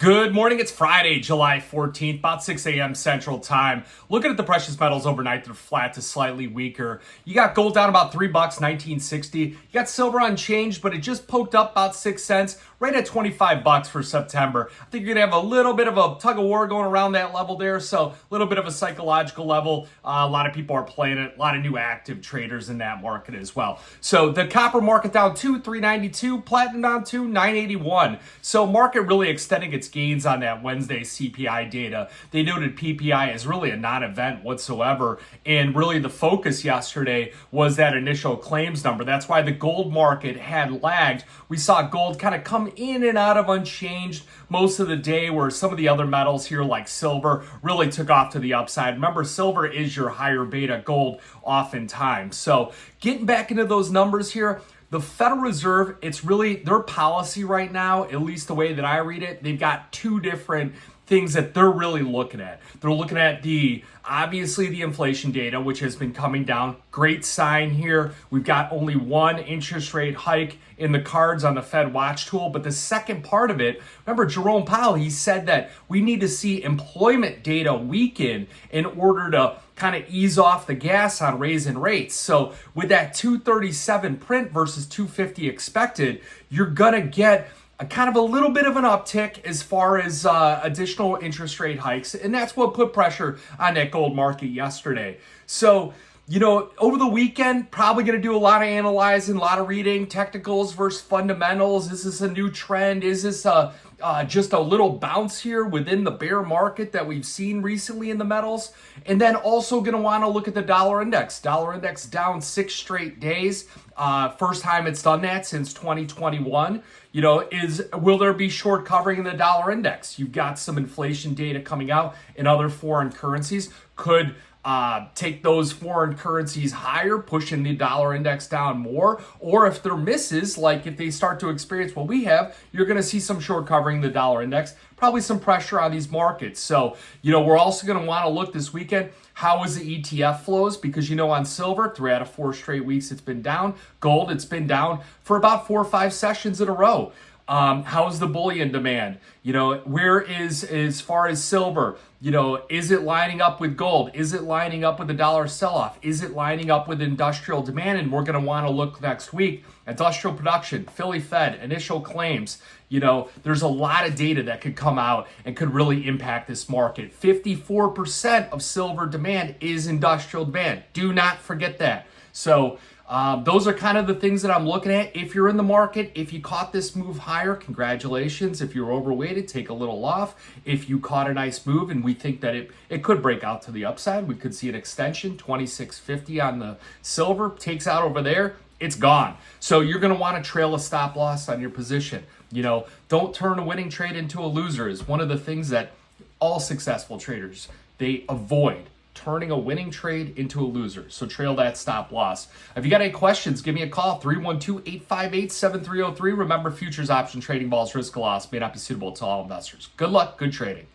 Good morning. It's Friday, July 14th, about 6 a.m. Central Time. Looking at the precious metals overnight, they're flat to slightly weaker. You got gold down about $3, 1960. You got silver unchanged, but it just poked up about 6 cents, right at $25 for September. I think you're going to have a little bit of a tug of war going around that level there, so a little bit of a psychological level. A lot of people are playing it, a lot of new active traders in that market as well. So the copper market down to $392, platinum down to $981. So market really extending its gains on that Wednesday CPI data. They noted PPI is really a non-event whatsoever, and really the focus yesterday was that initial claims number. That's why the gold market had lagged. We saw gold kind of come in and out of unchanged most of the day, where some of the other metals here like silver really took off to the upside. Remember, silver is your higher beta gold oftentimes. So getting back into those numbers here, the Federal Reserve, it's really their policy right now, at least the way that I read it, they've got two different things that they're really looking at. They're looking at obviously the inflation data, which has been coming down. Great sign here. We've got only one interest rate hike in the cards on the Fed watch tool. But the second part of it, remember Jerome Powell, he said that we need to see employment data weaken in order to kind of ease off the gas on raising rates. So with that 237 print versus 250 expected, you're going to get a kind of a little bit of an uptick as far as additional interest rate hikes. And that's what put pressure on that gold market yesterday. So, over the weekend, probably going to do a lot of analyzing, a lot of reading, technicals versus fundamentals. Is this a new trend? Is this just a little bounce here within the bear market that we've seen recently in the metals? And then also going to want to look at the dollar index. Dollar index down 6 straight days. First time it's done that since 2021. Will there be short covering in the dollar index? You've got some inflation data coming out in other foreign currencies. Could take those foreign currencies higher, pushing the dollar index down more. Or if they're misses, like if they start to experience what we have, you're going to see some short covering the dollar index, probably some pressure on these markets. So, we're also going to want to look this weekend, how is the ETF flows? Because, on silver, 3 out of 4 straight weeks it's been down. Gold, it's been down for about 4 or 5 sessions in a row. How's the bullion demand? Where is, as far as silver, is it lining up with gold? Is it lining up with the dollar sell-off? Is it lining up with industrial demand? And we're going to want to look next week at industrial production, Philly Fed, initial claims. There's a lot of data that could come out and could really impact this market. 54% of silver demand is industrial demand. Do not forget that. So, those are kind of the things that I'm looking at. If you're in the market, if you caught this move higher, congratulations. If you're overweighted, take a little off. If you caught a nice move and we think that it could break out to the upside, we could see an extension, 2650 on the silver, takes out over there, it's gone. So you're going to want to trail a stop loss on your position. Don't turn a winning trade into a loser is one of the things that all successful traders, they avoid. Turning a winning trade into a loser. So trail that stop loss. If you got any questions, give me a call, 312-858-7303. Remember, futures option trading involves risk of loss, may not be suitable to all investors. Good luck, good trading.